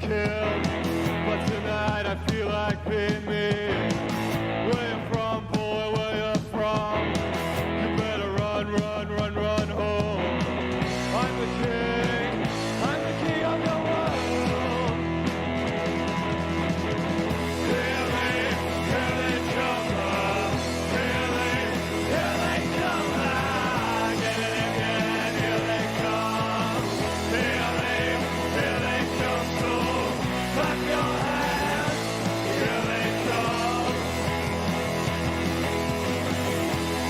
killed, but tonight I feel like being me. Where you from, boy, where you from? You better run, run, run, run home. I'm the king of the world. Here they come, here they come, again and again, here they come. Here they come, so clap your hands, here they come.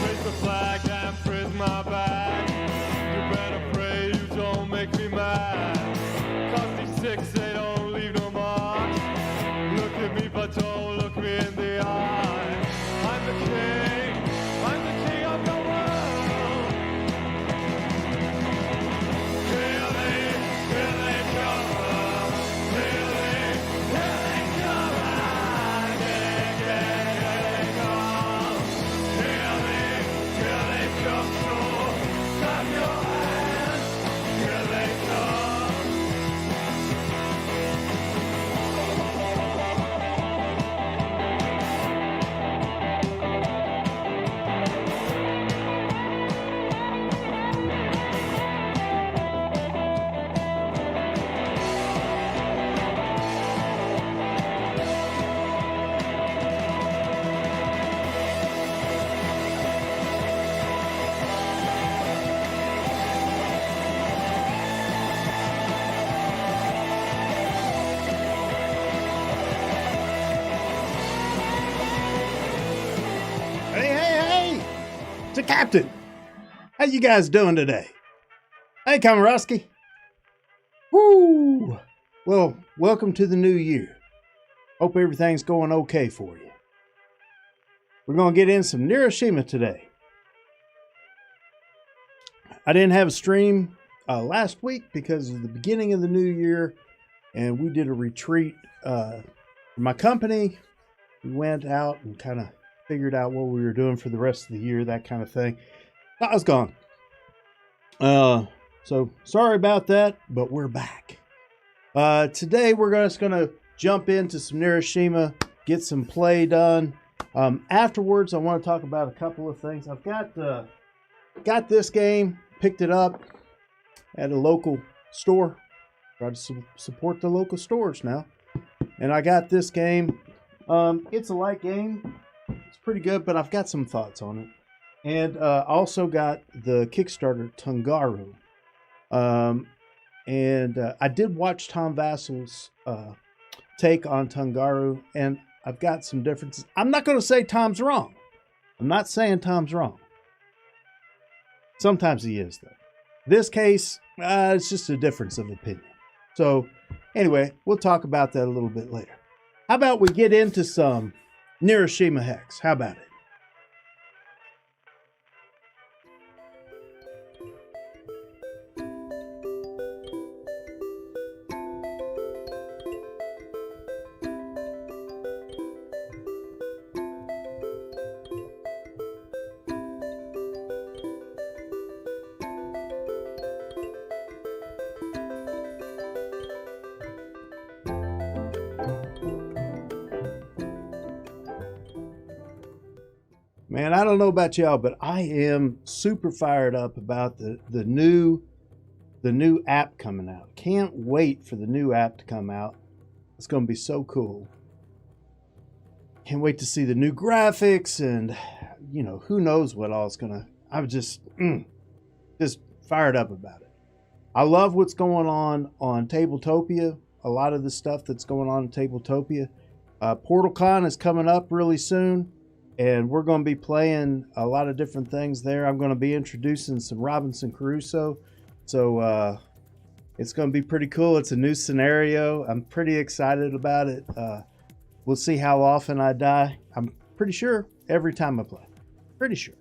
Raise the flag and praise my back. You better pray you don't make me mad. Cause these six, they don't leave no mark. Look at me, but don't look me in the eye. I'm the king of the world. Here they come, here they come, again, again, here they come. Here they come, so clap your hands, here they come. Hey, it's the captain. How you guys doing today? Hey, Kamarowski. Woo! Well, welcome to the new year. Hope everything's going okay for you. We're going to get in some Neuroshima today. I didn't have a stream last week because of the beginning of the new year, and we did a retreat for my company. We went out and kind of figured out what we were doing for the rest of the year, that kind of thing. I was gone. So sorry about that, but we're back. Today we're just going to jump into some Neuroshima, get some play done. Afterwards, I want to talk about a couple of things. I've got this game, picked it up at a local store. Try to support the local stores now. And I got this game. It's a light game. It's pretty good, but I've got some thoughts on it. And also got the Kickstarter Tangaru. I did watch Tom Vassel's take on Tangaru, and I've got some differences. I'm not going to say Tom's wrong. I'm not saying Tom's wrong. Sometimes he is, though. This case, it's just a difference of opinion. So, anyway, we'll talk about that a little bit later. How about we get into some Neuroshima Hex? How about it? Man, I don't know about y'all, but I am super fired up about the new app coming out. Can't wait for the new app to come out. It's going to be so cool. Can't wait to see the new graphics and, you know, who knows what all it's going to... I'm just fired up about it. I love what's going on Tabletopia. A lot of the stuff that's going on in Tabletopia. PortalCon is coming up really soon. And we're going to be playing a lot of different things there. I'm going to be introducing some Robinson Crusoe. So it's going to be pretty cool. It's a new scenario. I'm pretty excited about it. We'll see how often I die. I'm pretty sure every time I play. Pretty sure.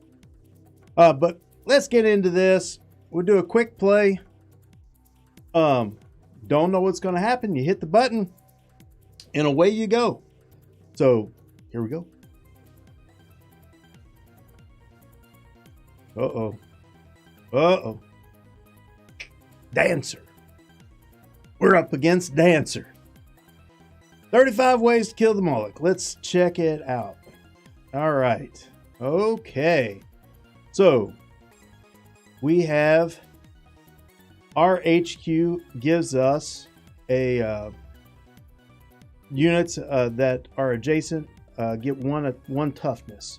But let's get into this. We'll do a quick play. Don't know what's going to happen. You hit the button and away you go. So here we go. Uh-oh. Uh-oh. Dancer. We're up against Dancer. 35 ways to kill the Moloch. Let's check it out. All right. Okay. So we have our HQ gives us a units that are adjacent get one toughness.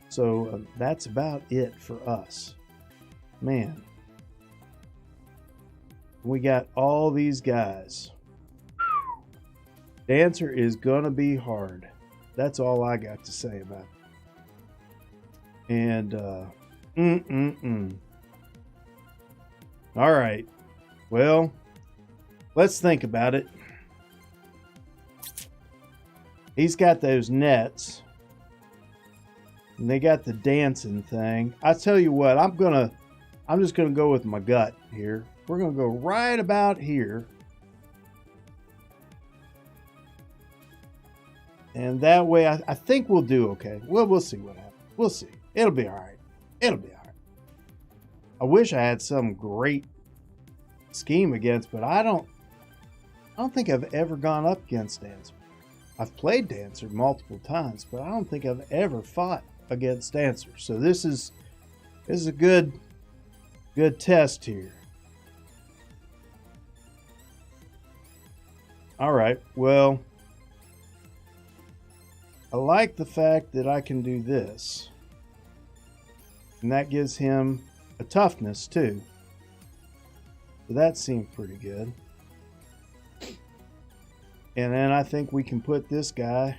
So that's about it for us. Man. We got all these guys. Dancer is gonna be hard. That's all I got to say about it. And all right. Well, let's think about it. He's got those nets. And they got the dancing thing. I tell you what, I'm just gonna go with my gut here. We're gonna go right about here. And that way I think we'll do okay. We'll see what happens. We'll see. It'll be all right. It'll be all right. I wish I had some great scheme against, but I don't think I've ever gone up against Dancer. I've played Dancer multiple times, but I don't think I've ever fought against Dancer. So this is a good test here. All right. Well, I like the fact that I can do this. And that gives him a toughness too. So that seemed pretty good. And then I think we can put this guy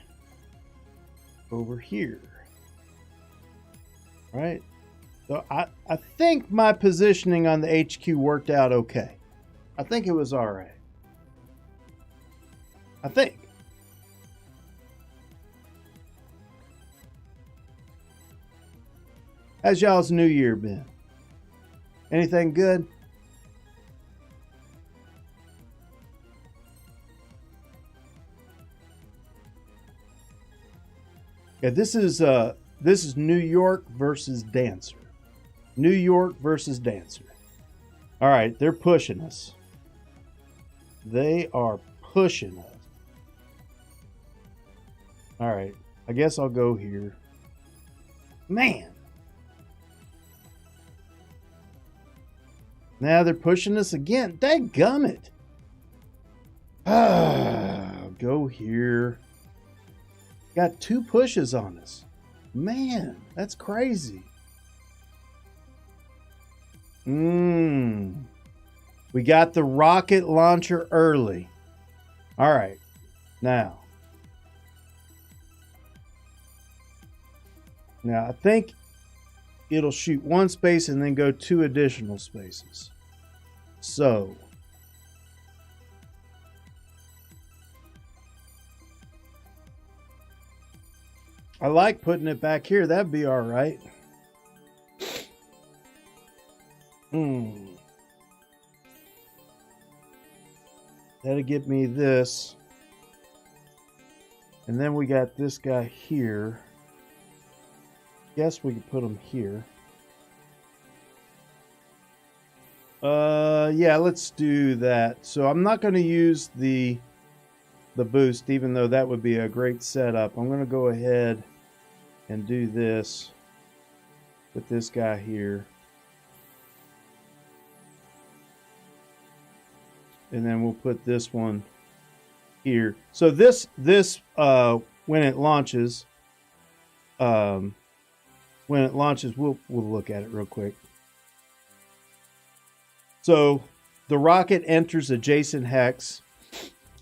over here. Right? So I think my positioning on the HQ worked out okay. I think it was all right. I think. How's y'all's new year been? Anything good? Yeah, this is New York versus Dancer. New York versus Dancer. All right, they're pushing us. They are pushing us. All right, I guess I'll go here. Man. Now they're pushing us again. Dadgummit. Go here. Got 2 pushes on us. Man, that's crazy. We got the rocket launcher early. All right. Now I think it'll shoot 1 space and then go 2 additional spaces. So I like putting it back here. That'd be all right. That'll get me this. And then we got this guy here. Guess we could put him here. Yeah, let's do that. So I'm not going to use the boost, even though that would be a great setup. I'm going to go ahead and do this with this guy here. And then we'll put this one here. So this when it launches, we'll look at it real quick. So the rocket enters adjacent hex,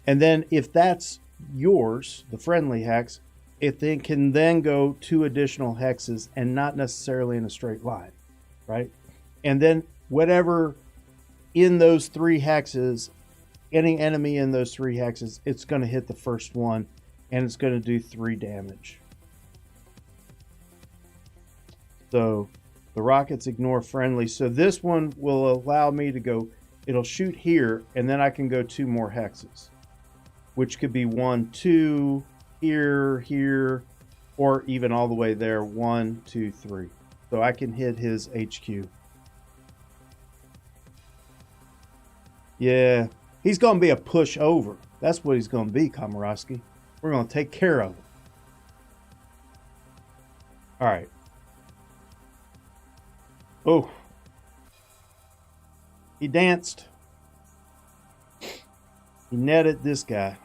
and then if that's yours, the friendly hex, it then can then go 2 additional hexes and not necessarily in a straight line, right? And then whatever in those 3 hexes, any enemy in those 3 hexes, it's going to hit the first one, and it's going to do 3 damage. So the rockets ignore friendly. So this one will allow me to go, it'll shoot here, and then I can go 2 more hexes, which could be 1, 2, here, or even all the way there, 1, 2, 3. So I can hit his HQ. Yeah, he's going to be a push over. That's what he's going to be, Komorowski. We're going to take care of him. All right. Oh. He danced. He netted this guy.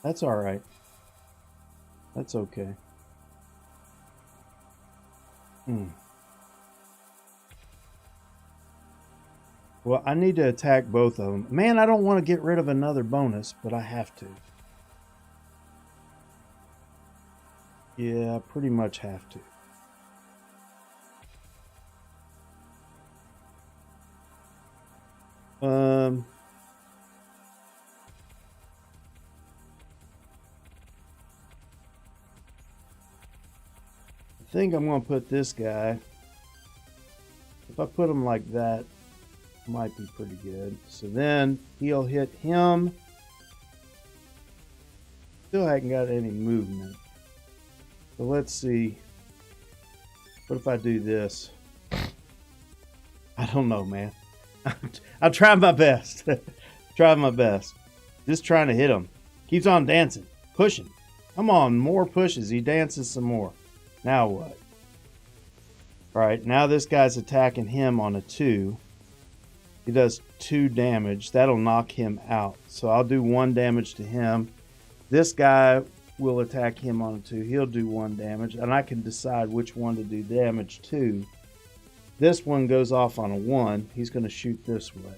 That's all right. That's okay. Well, I need to attack both of them. Man, I don't want to get rid of another bonus, but I have to. Yeah, I pretty much have to. I think I'm going to put this guy. If I put him like that, might be pretty good. So then he'll hit him. Still haven't got any movement. So let's see. What if I do this? I don't know, man. I'll try my best. Try my best. Just trying to hit him. Keeps on dancing. Pushing. Come on, more pushes. He dances some more. Now what? Alright, now this guy's attacking him on a 2. He does 2 damage. That'll knock him out. So I'll do 1 damage to him. This guy will attack him on a 2. He'll do 1 damage. And I can decide which one to do damage to. This one goes off on a 1. He's going to shoot this way.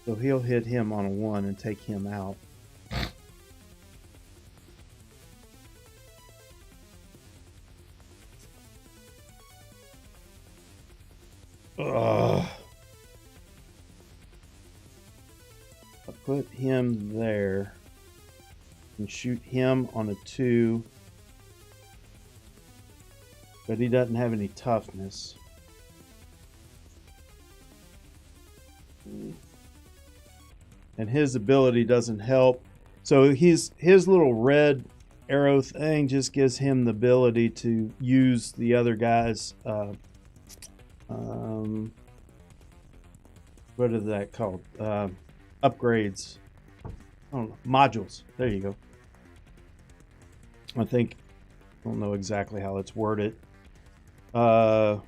So he'll hit him on a 1 and take him out. Ugh. I'll put him there and shoot him on a 2. But he doesn't have any toughness. And his ability doesn't help. So his little red arrow thing just gives him the ability to use the other guy's what is that called? Upgrades. I don't know. Modules. There you go. I don't know exactly how it's worded. Can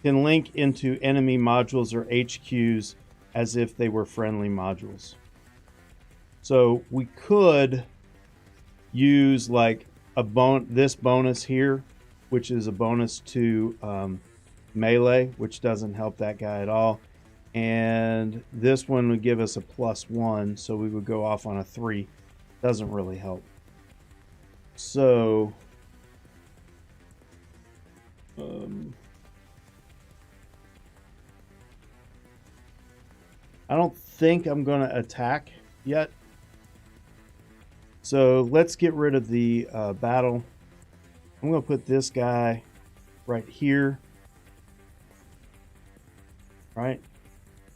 link into enemy modules or HQs as if they were friendly modules. So we could use like this bonus here, which is a bonus to melee, which doesn't help that guy at all. And this one would give us a +1, so we would go off on a 3. Doesn't really help. So I don't think I'm going to attack yet. So let's get rid of the battle. I'm going to put this guy right here. Right?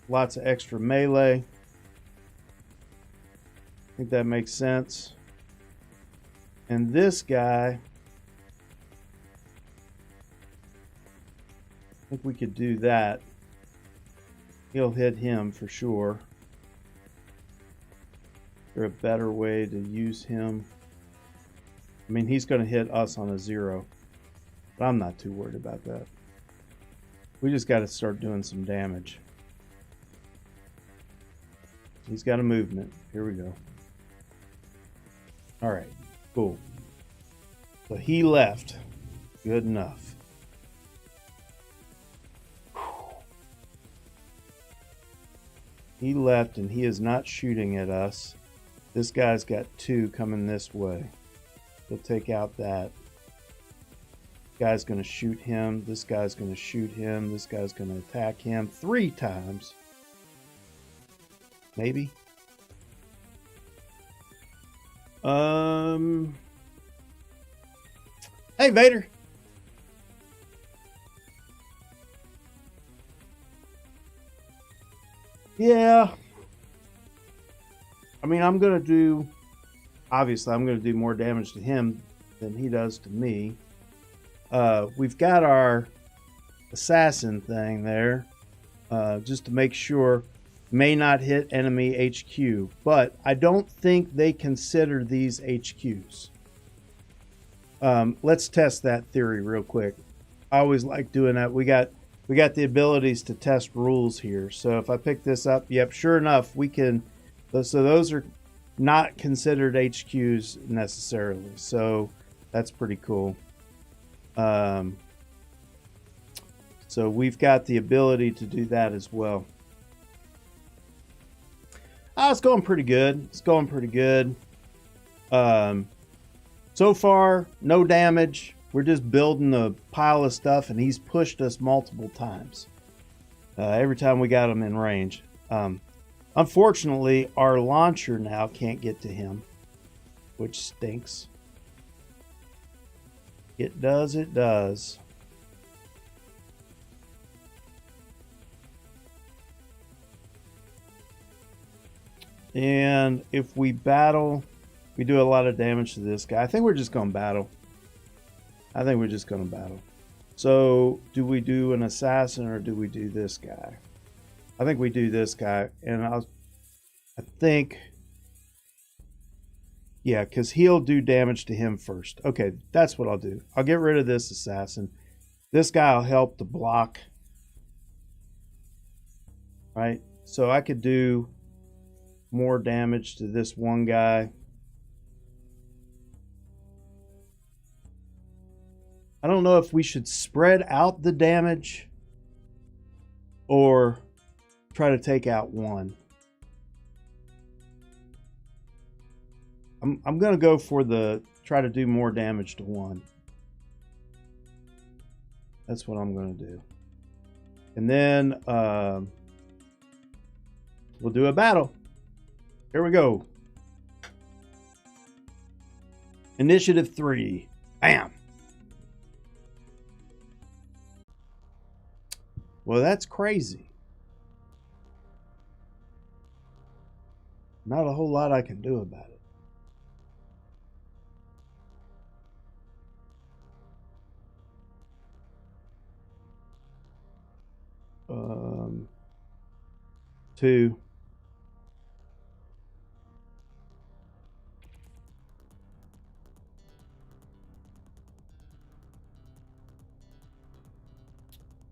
Lots of extra melee. I think that makes sense. And this guy, I think we could do that. He'll hit him for sure. Is there a better way to use him? I mean, he's going to hit us on a 0. But I'm not too worried about that. We just got to start doing some damage. He's got a movement. Here we go. Alright, cool. So he left. Good enough. He left and he is not shooting at us. This guy's got 2 coming this way. He'll take out that. This guy's going to shoot him. This guy's going to shoot him. This guy's going to attack him 3 times. Maybe. Hey, Vader. Yeah. I mean, I'm going to do... Obviously, I'm going to do more damage to him than he does to me. We've got our assassin thing there. Just to make sure may not hit enemy HQ, but I don't think they consider these HQs. Let's test that theory real quick. I always like doing that. We got the abilities to test rules here. So if I pick this up, yep, sure enough, we can. So those are not considered HQs necessarily. So that's pretty cool. So we've got the ability to do that as well. It's going pretty good. It's going pretty good. So far, no damage. We're just building a pile of stuff, and he's pushed us multiple times. Every time we got him in range. Unfortunately, our launcher now can't get to him, which stinks. It does, it does. And if we battle, we do a lot of damage to this guy. I think we're just going to battle. I think we're just going to battle. So, do we do an assassin or do we do this guy? I think we do this guy. And I think, yeah, because he'll do damage to him first. Okay, that's what I'll do. I'll get rid of this assassin. This guy will help to block. Right? So I could do more damage to this one guy. I don't know if we should spread out the damage or try to take out one. I'm going to go for try to do more damage to one. That's what I'm going to do. And then we'll do a battle. Here we go. Initiative 3. Bam. Well, that's crazy. Not a whole lot I can do about it. Two.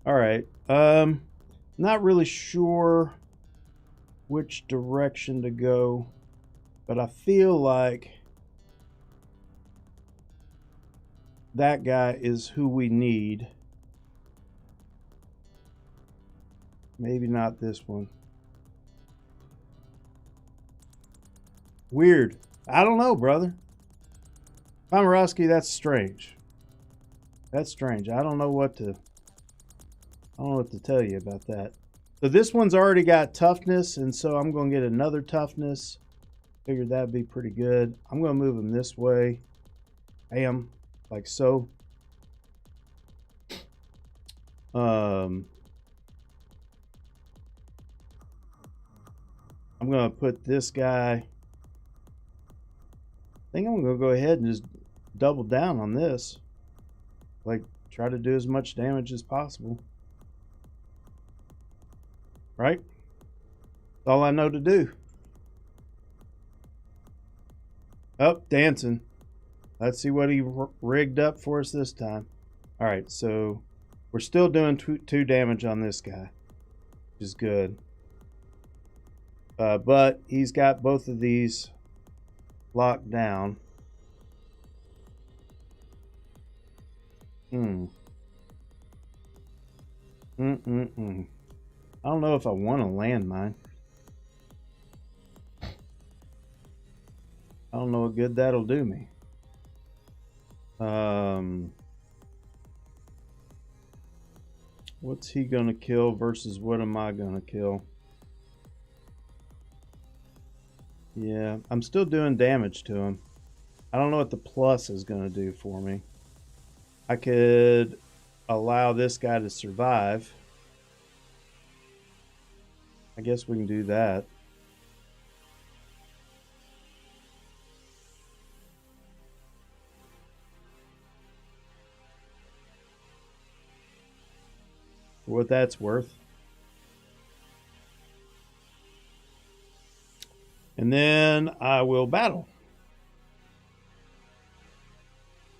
All right. Not really sure which direction to go, but I feel like that guy is who we need. Maybe not this one. Weird. I don't know, brother. Pomerowski, that's strange. That's strange. I don't know what to tell you about that. So this one's already got toughness, and so I'm going to get another toughness. Figured that'd be pretty good. I'm going to move him this way. Bam, like so. I'm going to put this guy. I think I'm going to go ahead and just double down on this. Like, try to do as much damage as possible. Right? That's all I know to do. Oh, dancing. Let's see what he rigged up for us this time. All right, so we're still doing two damage on this guy, which is good. But he's got both of these locked down. I don't know if I want a landmine. I don't know what good that'll do me. What's he gonna kill versus what am I gonna kill? Yeah, I'm still doing damage to him. I don't know what the plus is gonna do for me. I could allow this guy to survive. I guess we can do that. For what that's worth. And then I will battle.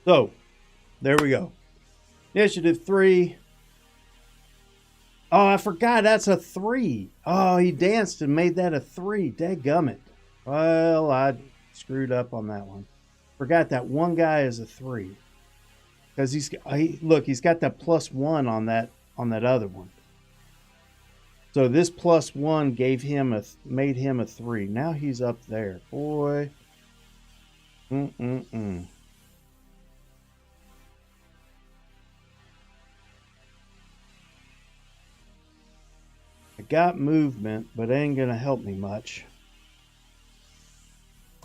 So, there we go. Initiative 3. Oh, I forgot that's a 3. Oh, he danced and made that a 3. Dadgummit. Well, I screwed up on that one. Forgot that one guy is a 3. Because he's got that +1 on that other one. So this +1 made him a 3. Now he's up there. Boy. I got movement, but it ain't gonna help me much.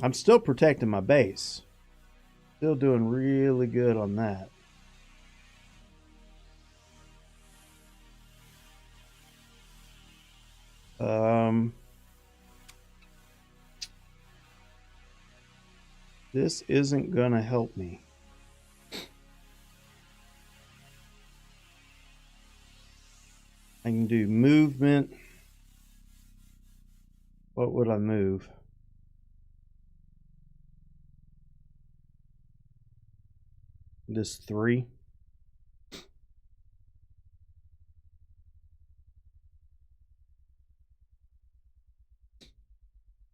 I'm still protecting my base. Still doing really good on that. This isn't gonna help me. I can do movement. What would I move? This 3.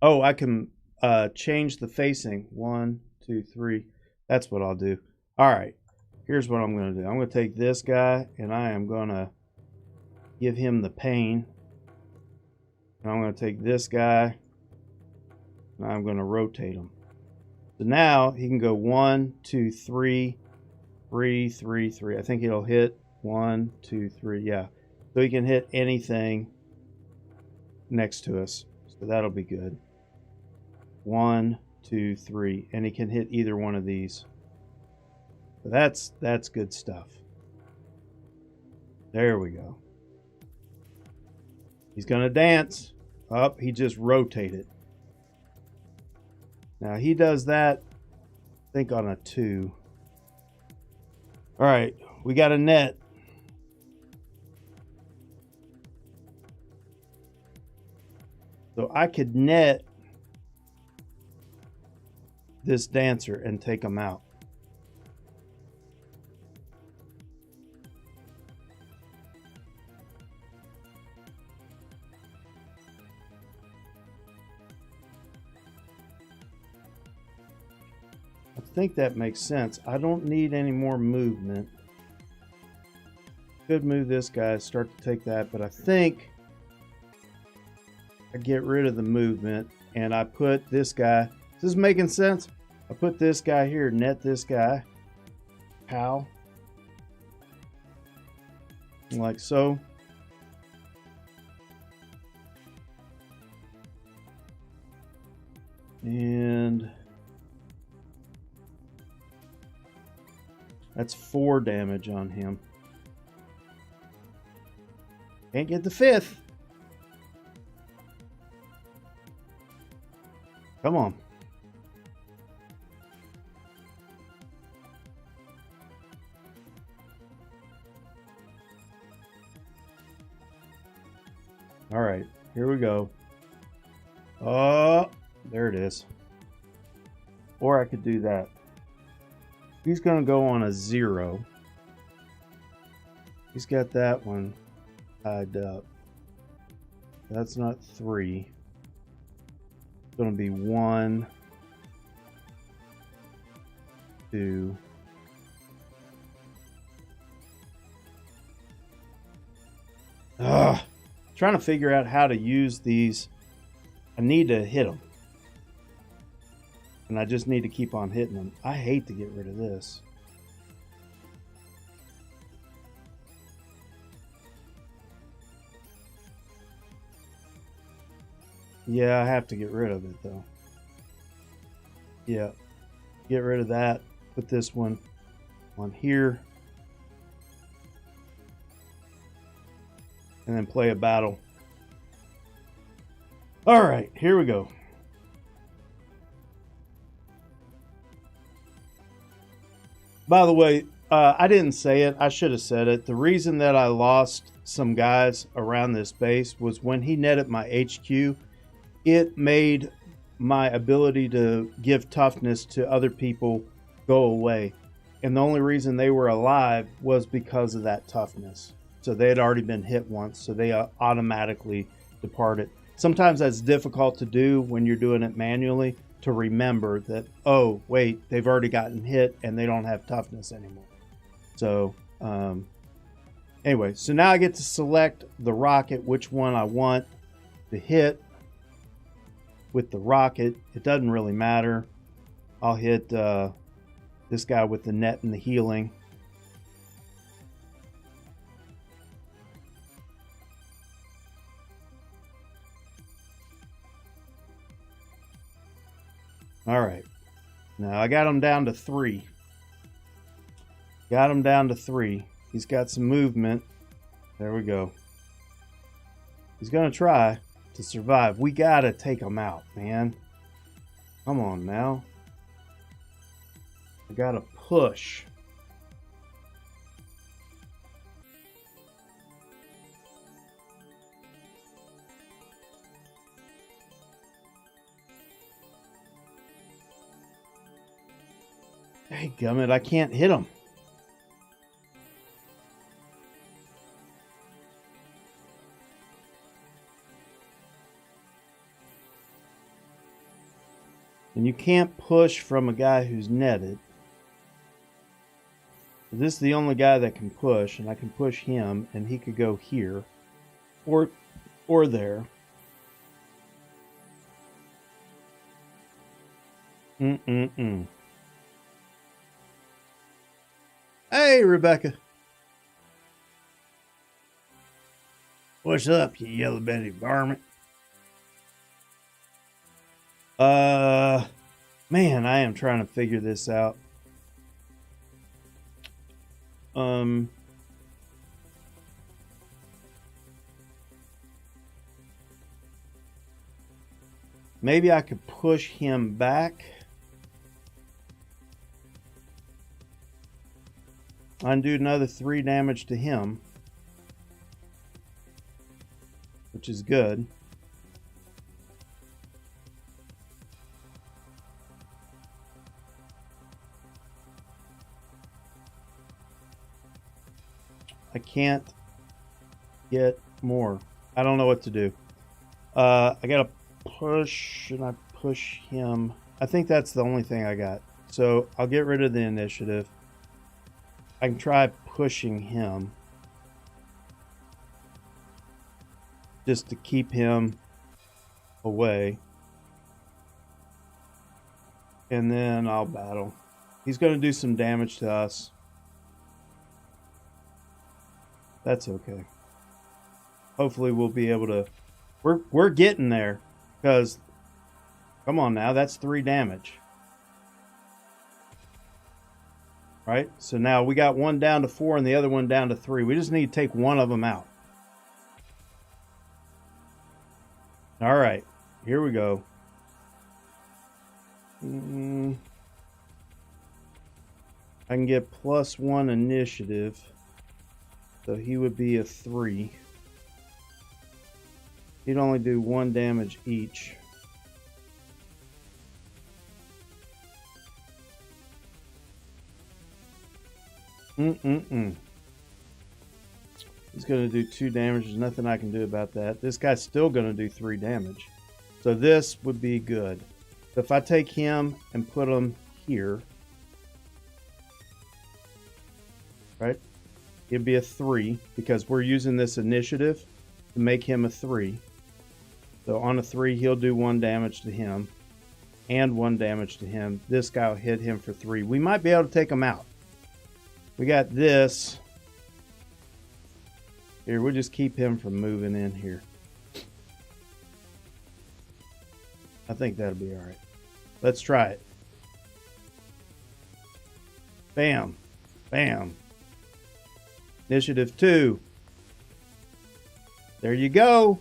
Oh, I can change the facing. 1, 2, 3. That's what I'll do. All right. Here's what I'm going to do. I'm going to take this guy and I am going to give him the pain. And I'm going to take this guy and I'm going to rotate him. So now he can go 1, 2, 3, 3, 3, 3. I think it'll hit 1, 2, 3. Yeah. So he can hit anything next to us. So that'll be good. 1, 2, 3, and he can hit either one of these. So that's good stuff. There we go. He's gonna dance. Up, he just rotated. Now he does that, I think on a 2. All right, we got a net. So I could net this dancer and take him out. I think that makes sense. I don't need any more movement. Could move this guy, start to take that, but I think I get rid of the movement and I put this guy. Is this making sense? I put this guy here, net this guy. Pow. Like so. And that's 4 damage on him. Can't get the 5th. Come on. All right, here we go. Oh, there it is. Or I could do that. He's going to go on a 0. He's got that one tied up. That's not 3. It's going to be 1, 2. Trying to figure out how to use these. I need to hit them. And I just need to keep on hitting them. I hate to get rid of this. Yeah, I have to get rid of it though. Yeah. Get rid of that. Put this one on here. And then play a battle. All right, here we go. By the way, I didn't say it. I should have said it. The reason that I lost some guys around this base was when he netted my HQ, it made my ability to give toughness to other people go away. And the only reason they were alive was because of that toughness. So they had already been hit once, so they automatically departed. Sometimes that's difficult to do when you're doing it manually, to remember that, oh, wait, they've already gotten hit and they don't have toughness anymore. So anyway, so now I get to select the rocket, which one I want to hit with the rocket. It doesn't really matter. I'll hit this guy with the net and the healing. All right. Now I got him down to 3. Got him down to 3. He's got some movement. There we go. He's going to try to survive. We got to take him out, man. Come on now. I got to push. Hey, gummit, I can't hit him. And you can't push from a guy who's netted. This is the only guy that can push, and I can push him, and he could go here or there. Hey, Rebecca. What's up, you yellow-bellied varmint? Man, I am trying to figure this out. Maybe I could push him back. I can do another 3 damage to him, which is good. I can't get more. I don't know what to do. I gotta push, and I push him. I think that's the only thing I got. So I'll get rid of the initiative. I can try pushing him just to keep him away. And then I'll battle. He's going to do some damage to us. That's okay. Hopefully we'll be able to... We're getting there. Because, come on now, that's 3 damage. Right? So now we got one down to 4 and the other one down to 3. We just need to take one of them out. All right. Here we go. I can get +1 initiative. So he would be a 3. He'd only do 1 damage each. He's going to do 2 damage. There's nothing I can do about that. This guy's still going to do 3 damage. So this would be good. So if I take him and put him here, right? It'd be a 3 because we're using this initiative to make him a 3. So on a 3, he'll do 1 damage to him and 1 damage to him. This guy will hit him for 3. We might be able to take him out. We got this. Here, we'll just keep him from moving in here. I think that'll be all right. Let's try it. Bam. Bam. Initiative 2. There you go.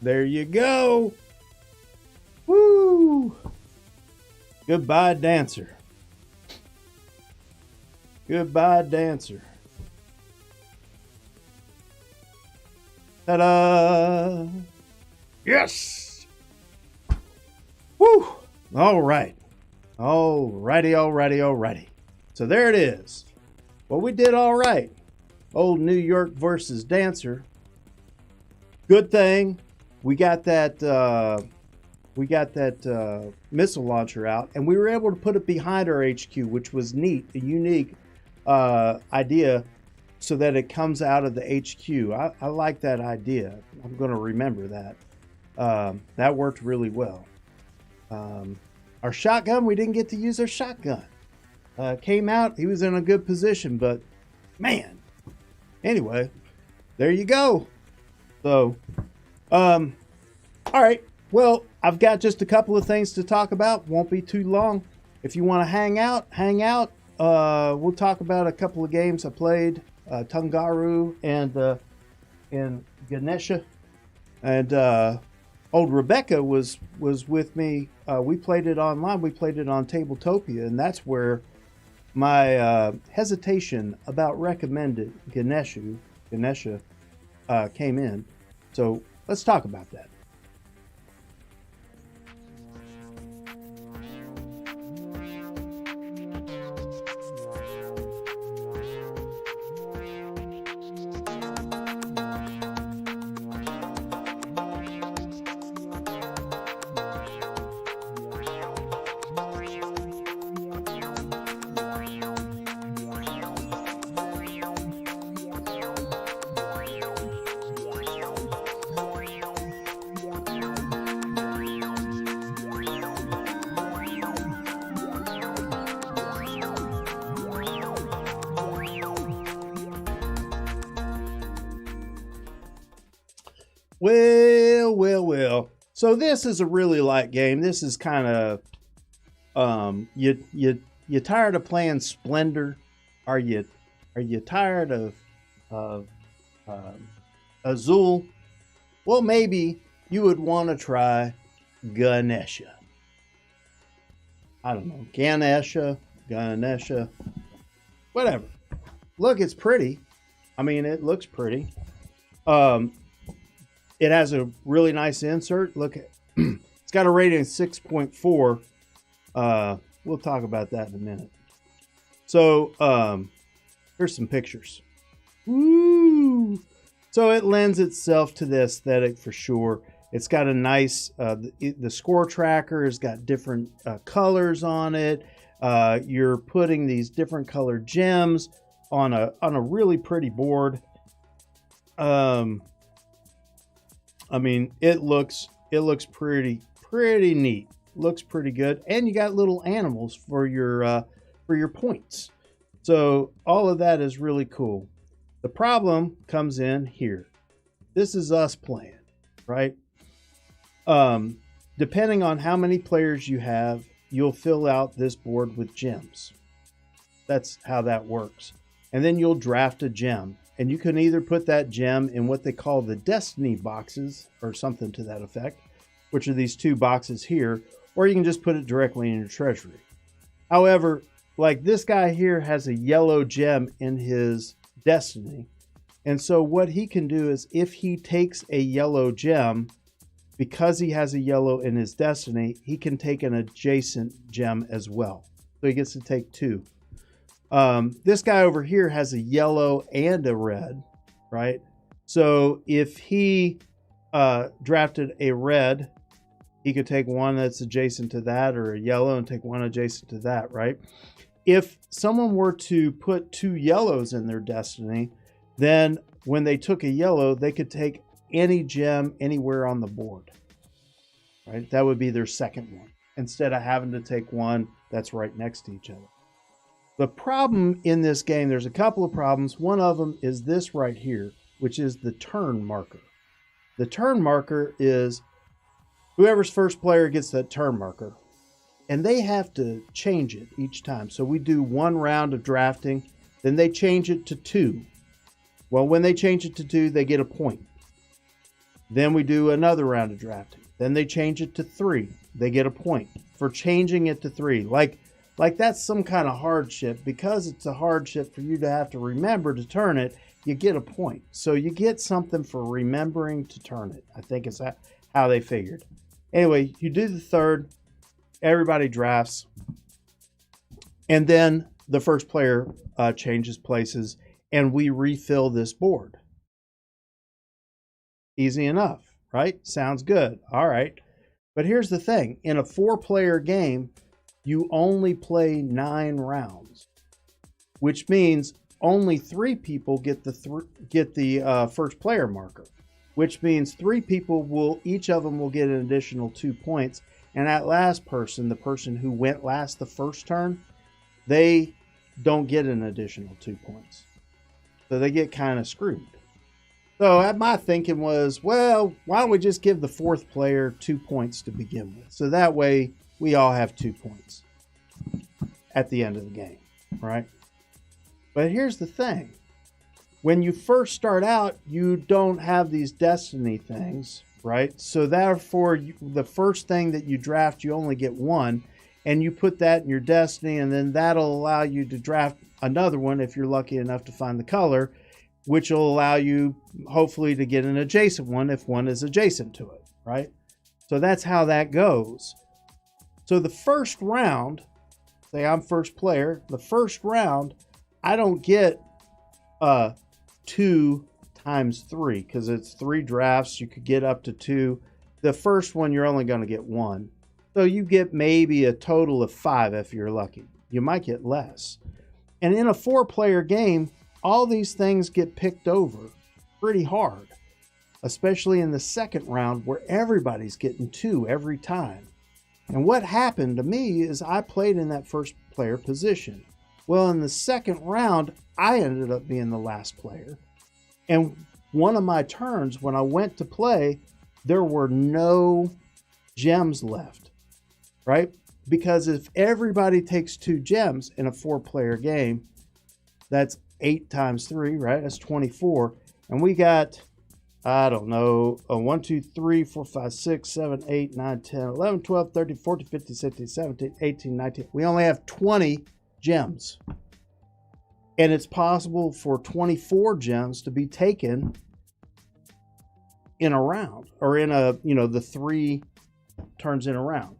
There you go. Woo. Goodbye, dancer. Goodbye, dancer. Ta-da! Yes! Woo! All right. Alrighty. So there it is. Well, we did all right. Old New York versus Dancer. Good thing we got that missile launcher out, and we were able to put it behind our HQ, which was neat, a unique idea, so that it comes out of the HQ. I like that idea. I'm going to remember that. That worked really well. Our shotgun, we didn't get to use our shotgun. Came out, he was in a good position, but man. Anyway, there you go. So, all right. Well, I've got just a couple of things to talk about. Won't be too long. If you want to hang out. We'll talk about a couple of games I played, Tungaru and Ganesha. And old Rebecca was with me. We played it online. We played it on Tabletopia, and that's where my hesitation about recommended Ganesha came in. So let's talk about that. Well. So this is a really light game. This is kind of you tired of playing Splendor? Are you tired of Azul? Well, maybe you would want to try Ganesha. I don't know, Ganesha, whatever. Look, it's pretty. I mean, it looks pretty. It has a really nice insert. Look, it's got a rating of 6.4. We'll talk about that in a minute. So here's some pictures. Woo! So it lends itself to the aesthetic for sure. It's got a nice, the score tracker has got different colors on it. You're putting these different colored gems on a really pretty board. I mean, it looks pretty neat. Looks pretty good, and you got little animals for your points. So all of that is really cool. The problem comes in here. This is us playing, right? Depending on how many players you have, you'll fill out this board with gems. That's how that works. And then you'll draft a gem. And you can either put that gem in what they call the Destiny boxes or something to that effect, which are these two boxes here, or you can just put it directly in your treasury. However, like this guy here has a yellow gem in his Destiny. And so what he can do is if he takes a yellow gem, because he has a yellow in his Destiny, he can take an adjacent gem as well. So he gets to take two. This guy over here has a yellow and a red, right? So if he drafted a red, he could take one that's adjacent to that, or a yellow and take one adjacent to that, right? If someone were to put two yellows in their Destiny, then when they took a yellow, they could take any gem anywhere on the board, right? That would be their second one, instead of having to take one that's right next to each other. The problem in this game, there's a couple of problems. One of them is this right here, which is the turn marker. The turn marker is whoever's first player gets that turn marker, and they have to change it each time. So we do one round of drafting, then they change it to 2. Well, when they change it to 2, they get a point. Then we do another round of drafting. Then they change it to 3. They get a point for changing it to 3. Like that's some kind of hardship. Because it's a hardship for you to have to remember to turn it, you get a point. So you get something for remembering to turn it. I think is how they figured. Anyway, you do the third, Everybody drafts. And then the first player changes places, and we refill this board. Easy enough, right? Sounds good. All right. But here's the thing. In a 4-player game, you only play 9 rounds, which means only 3 people get the first player marker, which means 3 people will, each of them will get an additional 2 points. And that last person, the person who went last the first turn, they don't get an additional 2 points. So they get kind of screwed. So my thinking was, well, why don't we just give the 4th player 2 points to begin with? So that way we all have 2 points at the end of the game, right? But here's the thing. When you first start out, you don't have these destiny things, right? So therefore, the first thing that you draft, you only get 1, and you put that in your destiny, and then that'll allow you to draft another one if you're lucky enough to find the color, which will allow you hopefully to get an adjacent one if one is adjacent to it, right? So that's how that goes. So the first round, say I'm first player, the first round, I don't get 2 times 3 because it's 3 drafts. You could get up to 2. The first one, you're only going to get 1. So you get maybe a total of 5 if you're lucky. You might get less. And in a 4-player game, all these things get picked over pretty hard, especially in the second round where everybody's getting 2 every time. And what happened to me is I played in that first player position. Well, in the second round, I ended up being the last player. And one of my turns, when I went to play, there were no gems left, right? Because if everybody takes 2 gems in a 4-player game, that's 8 times 3, right? That's 24. And we got, I don't know, 1, 2, 3, 4, 5, 6, 7, 8, 9, 10, 11, 12, 13, 14, 15, 16, 17, 18, 19. We only have 20 gems. And it's possible for 24 gems to be taken in a round, or in a, the 3 turns in a round.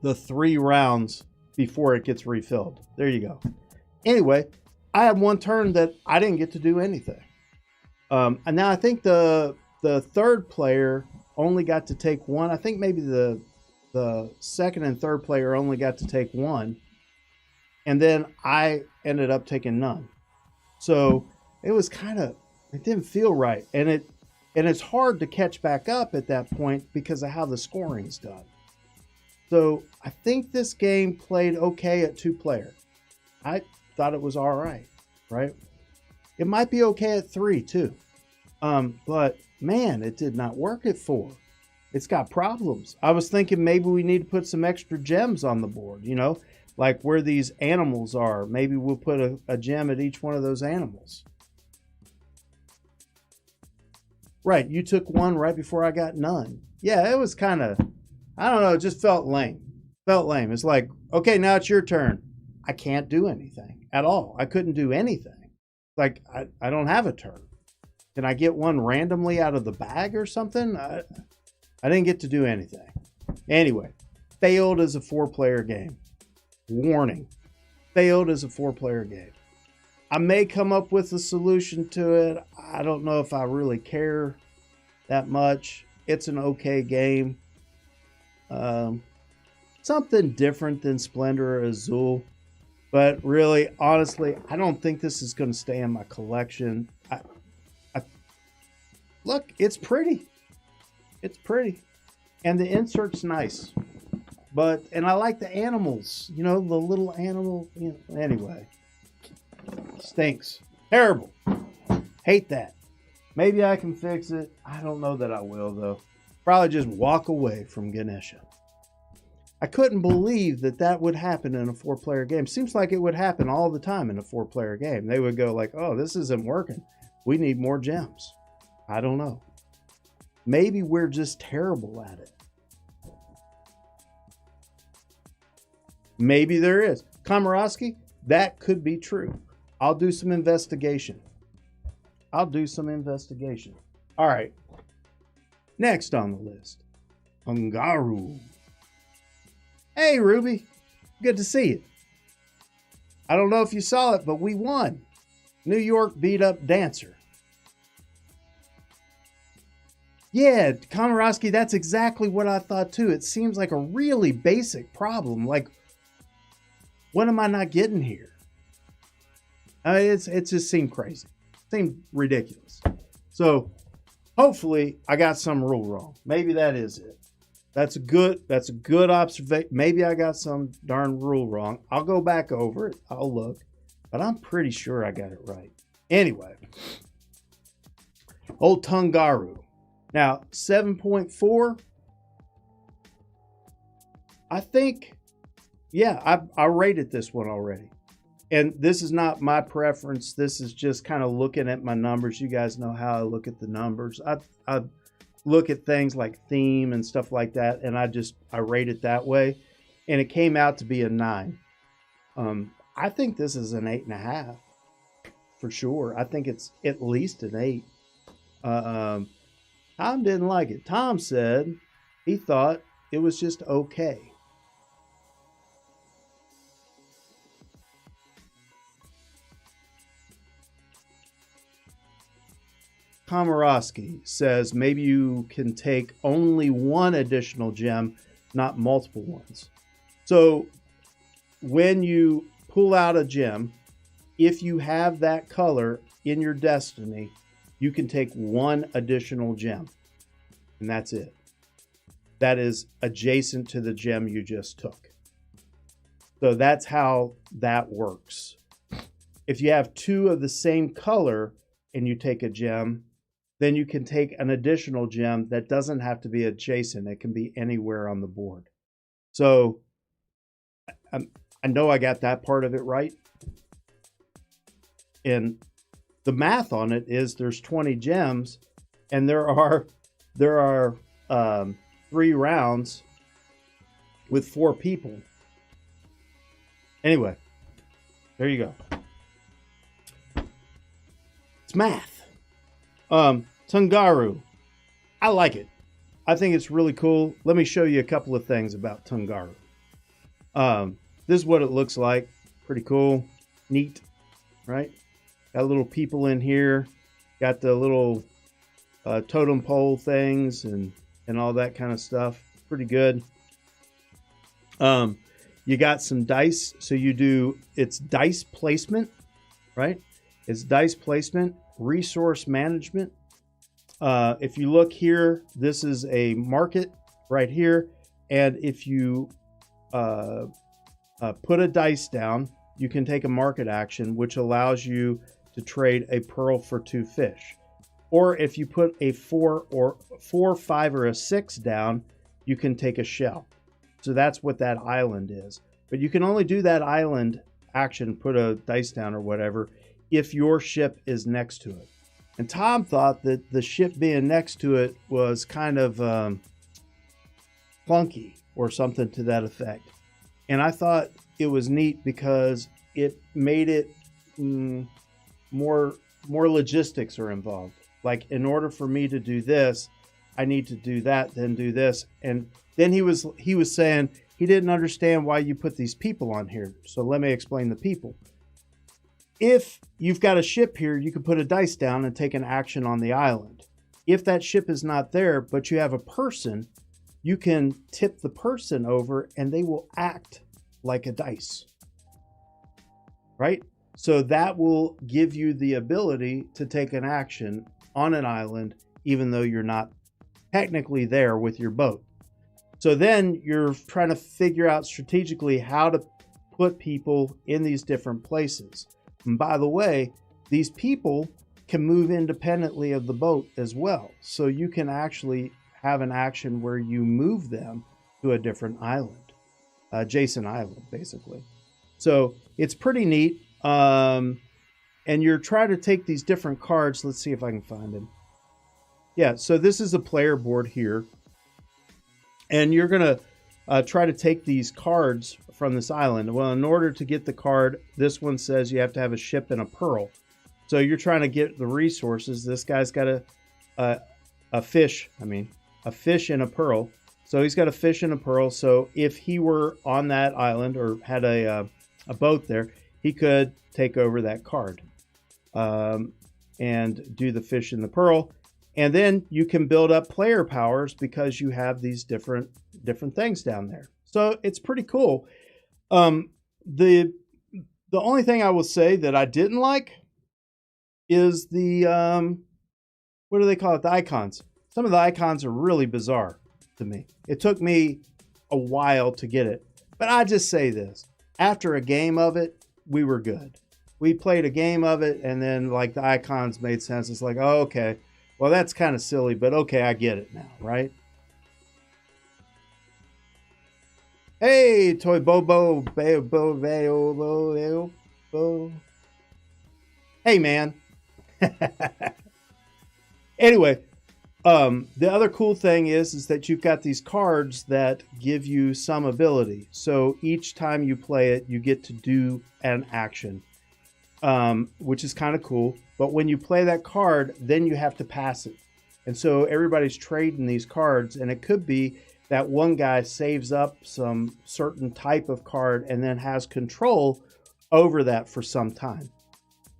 The 3 rounds before it gets refilled. There you go. Anyway, I had one turn that I didn't get to do anything. And now I think the third player only got to take 1. I think maybe the second and third player only got to take 1. And then I ended up taking none. So it was it didn't feel right. And it's hard to catch back up at that point because of how the scoring's done. So I think this game played okay at 2-player. I thought it was all right? It might be okay at 3 too. But man, it did not work at 4. It's got problems. I was thinking maybe we need to put some extra gems on the board, like where these animals are. Maybe we'll put a gem at each one of those animals. Right, you took 1 right before I got none. Yeah, it was kind of, I don't know, it just felt lame. It's like, okay, now it's your turn. I can't do anything at all. I couldn't do anything. Like, I don't have a turn. Can I get one randomly out of the bag or something? I didn't get to do anything. Anyway, failed as a 4-player game. Warning, failed as a 4-player game. I may come up with a solution to it. I don't know if I really care that much. It's an okay game. Something different than Splendor or Azul. But really, honestly, I don't think this is going to stay in my collection. Look, it's pretty. It's pretty. And the insert's nice. And I like the animals. The little animal. Anyway. Stinks. Terrible. Hate that. Maybe I can fix it. I don't know that I will, though. Probably just walk away from Ganesha. I couldn't believe that would happen in a 4-player game. Seems like it would happen all the time in a 4-player game. They would go like, oh, this isn't working. We need more gems. I don't know. Maybe we're just terrible at it. Maybe there is. Komorowski, that could be true. I'll do some investigation. All right. Next on the list, Ungaru. Hey, Ruby. Good to see you. I don't know if you saw it, but we won. New York beat up Dancer. Yeah, Komorowski, that's exactly what I thought too. It seems like a really basic problem. Like, what am I not getting here? It just seemed crazy. Seemed ridiculous. So hopefully I got some rule wrong. Maybe that is it. That's a good observation. Maybe I got some darn rule wrong. I'll go back over it. I'll look. But I'm pretty sure I got it right. Anyway. Old Tungaru. Now, 7.4. I think, yeah, I rated this one already. And this is not my preference. This is just kind of looking at my numbers. You guys know how I look at the numbers. I look at things like theme and stuff like that, and I rate it that way. And it came out to be a 9. I think this is an 8.5 for sure. I think it's at least an 8. Tom didn't like it. Tom said he thought it was just okay. Komorowski says maybe you can take only one additional gem, not multiple ones. So when you pull out a gem, if you have that color in your destiny, you can take one additional gem, and that's it. That is adjacent to the gem you just took. So that's how that works. If you have 2 of the same color and you take a gem, then you can take an additional gem that doesn't have to be adjacent. It can be anywhere on the board. So I know I got that part of it right. And the math on it is there's 20 gems, and there are 3 rounds with 4 people. Anyway, there you go. It's math. Tungaru. I like it. I think it's really cool. Let me show you a couple of things about Tungaru. This is what it looks like. Pretty cool. Neat. Right? Got little people in here. Got the little totem pole things and all that kind of stuff. Pretty good. You got some dice. So it's dice placement. Right? It's dice placement. Resource management. If you look here, this is a market right here. And if you put a dice down, you can take a market action, which allows you to trade a pearl for 2 fish. Or if you put a 4, 5, or a 6 down, you can take a shell. So that's what that island is. But you can only do that island action, put a dice down or whatever, if your ship is next to it. And Tom thought that the ship being next to it was kind of clunky or something to that effect. And I thought it was neat because it made it more logistics are involved. Like, in order for me to do this, I need to do that, then do this. And then he was saying he didn't understand why you put these people on here. So let me explain the people. If you've got a ship here, you can put a dice down and take an action on the island. If that ship is not there, but you have a person, you can tip the person over and they will act like a dice. Right? So that will give you the ability to take an action on an island, even though you're not technically there with your boat. So then you're trying to figure out strategically how to put people in these different places. And by the way, these people can move independently of the boat as well. So you can actually have an action where you move them to a different island, adjacent island, basically. So it's pretty neat. And you're trying to take these different cards. Let's see if I can find them. Yeah, so this is a player board here. And you're going to try to take these cards from this island. Well, in order to get the card, this one says you have to have a ship and a pearl. So you're trying to get the resources. This guy's got a fish and a pearl. So he's got a fish and a pearl. So if he were on that island or had a boat there, he could take over that card and do the fish and the pearl. And then you can build up player powers because you have these different things down there. So it's pretty cool. The only thing I will say that I didn't like is the what do they call it? The icons. Some of the icons are really bizarre to me. It took me a while to get it. But I just say this. After a game of it, we were good. We played a game of it, and then like the icons made sense. It's like, oh, okay. Well, that's kind of silly, but okay, I get it now, right? Hey, Toy Bobo, Bo. Hey, man. Anyway, the other cool thing is that you've got these cards that give you some ability. So each time you play it, you get to do an action, which is kind of cool. But when you play that card, then you have to pass it. And so everybody's trading these cards, and it could be that one guy saves up some certain type of card and then has control over that for some time.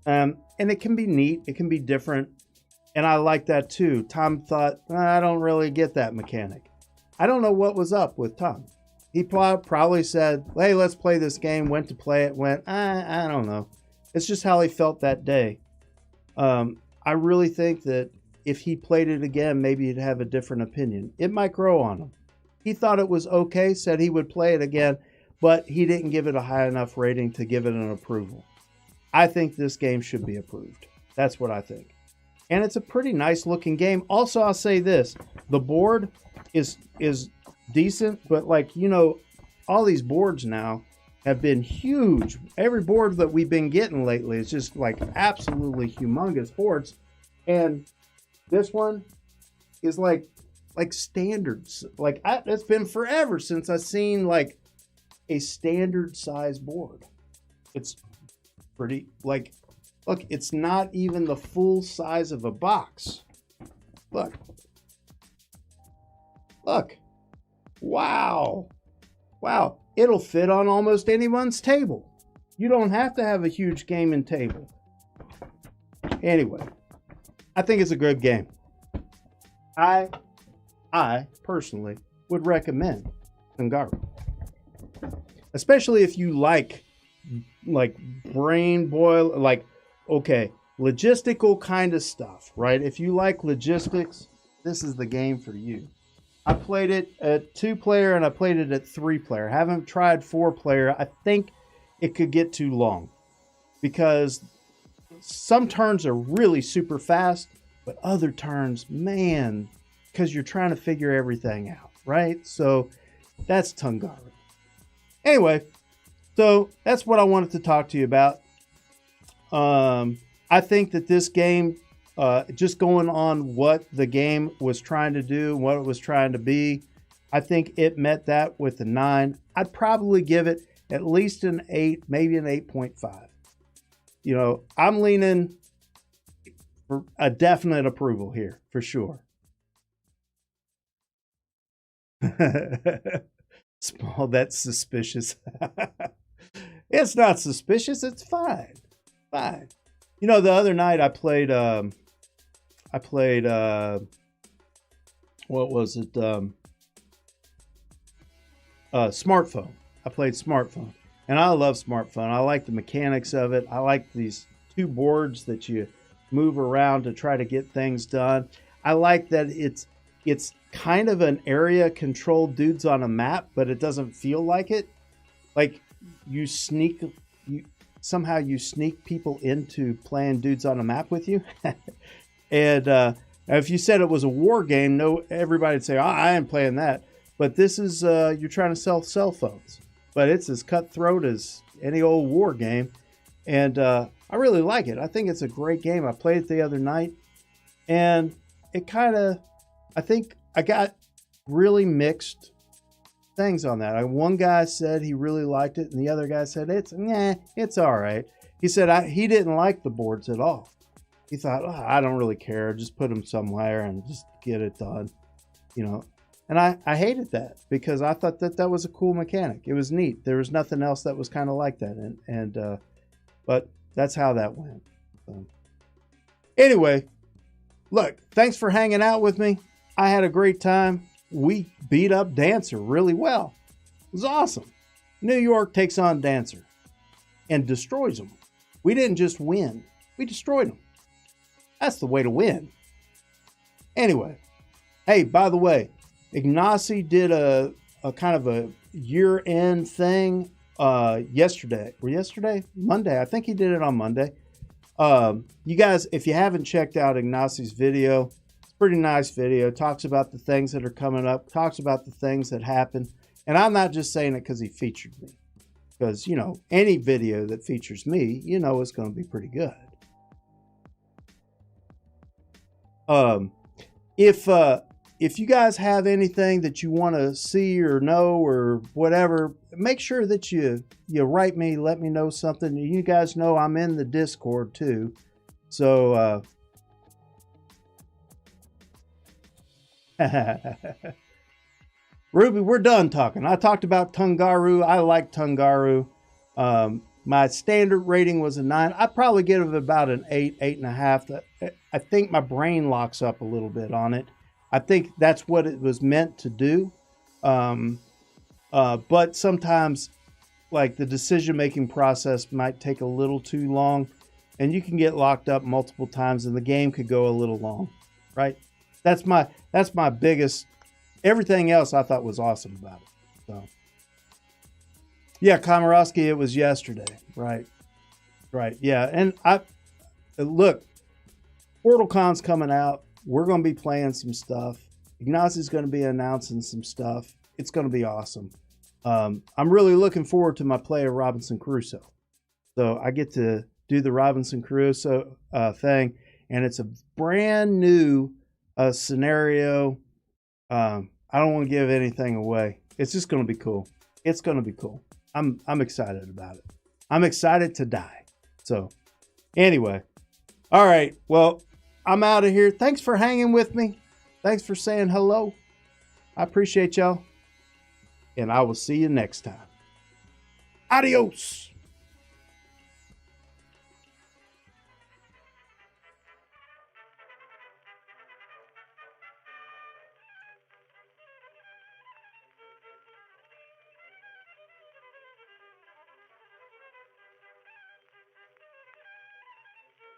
And it can be neat. It can be different. And I like that too. Tom thought, I don't really get that mechanic. I don't know what was up with Tom. He probably said, hey, let's play this game. Went to play it. Went, I don't know. It's just how he felt that day. I really think that if he played it again, maybe he'd have a different opinion. It might grow on him. He thought it was okay, said he would play it again, but he didn't give it a high enough rating to give it an approval. I think this game should be approved. That's what I think. And it's a pretty nice looking game. Also, I'll say this. The board is decent, but like, you know, all these boards now have been huge. Every board that we've been getting lately is just like absolutely humongous boards. And this one is like standards. Like it's been forever since I've seen like a standard size board. It's pretty like, look, it's not even the full size of a box. Look. Wow. It'll fit on almost anyone's table. You don't have to have a huge gaming table. Anyway, I think it's a good game. I personally would recommend Tangaru. Especially if you like brain boil, like, okay, logistical kind of stuff, right? If you like logistics, this is the game for you. I played it at 2-player and I played it at 3-player. I haven't tried 4-player. I think it could get too long because some turns are really super fast, but other turns, man, because you're trying to figure everything out, right? So that's Tangaru. Anyway, so that's what I wanted to talk to you about. I think that this game, just going on what the game was trying to do, what it was trying to be, I think it met that with a 9. I'd probably give it at least an 8, maybe an 8.5. You know, I'm leaning for a definite approval here, for sure. Small, that's suspicious. It's not suspicious. It's fine. Fine. You know, the other night I played what was it? Smartphone. I played Smartphone. And I love Smartphone. I like the mechanics of it. I like these 2 boards that you move around to try to get things done. I like that it's kind of an area controlled dudes on a map, but it doesn't feel like it. Like you sneak people into playing dudes on a map with you. And if you said it was a war game, everybody'd say, I ain't playing that. But this is, you're trying to sell cell phones. But it's as cutthroat as any old war game. And I really like it. I think it's a great game. I played it the other night. And it kind of, I think I got really mixed things on that. One guy said he really liked it, and the other guy said it's all right. He said he didn't like the boards at all. He thought, I don't really care. Just put them somewhere and just get it done. You know, And I hated that because I thought that was a cool mechanic. It was neat. There was nothing else that was kind of like that. But that's how that went. So, anyway, look, thanks for hanging out with me. I had a great time. We beat up Dancer really well. It was awesome. New York takes on Dancer and destroys them. We didn't just win. We destroyed them. That's the way to win. Anyway, hey, by the way, Ignacy did a kind of a year-end thing yesterday. Or yesterday? Monday. I think he did it on Monday. You guys, if you haven't checked out Ignacy's video, it's a pretty nice video. Talks about the things that are coming up. Talks about the things that happen. And I'm not just saying it because he featured me. Because, you know, any video that features me, you know it's going to be pretty good. If you guys have anything that you want to see or know or whatever, make sure that you write me, let me know something. You guys know I'm in the Discord too. So, Ruby, we're done talking. I talked about Tungaru. I like Tungaru. My standard rating was a 9. I'd probably give it about an 8, 8.5. I think my brain locks up a little bit on it. I think that's what it was meant to do. But sometimes, like, the decision-making process might take a little too long, and you can get locked up multiple times, and the game could go a little long, right? That's my biggest. Everything else I thought was awesome about it. So, yeah, Komorowski, it was yesterday, right? Right, yeah, and look, PortalCon's coming out. We're going to be playing some stuff. Ignacy's going to be announcing some stuff. It's going to be awesome. I'm really looking forward to my play of Robinson Crusoe. So I get to do the Robinson Crusoe thing, and it's a brand new scenario. I don't want to give anything away. It's just going to be cool. It's going to be cool. I'm excited about it. I'm excited to die. So anyway, all right. Well, I'm out of here. Thanks for hanging with me. Thanks for saying hello. I appreciate y'all. And I will see you next time. Adios.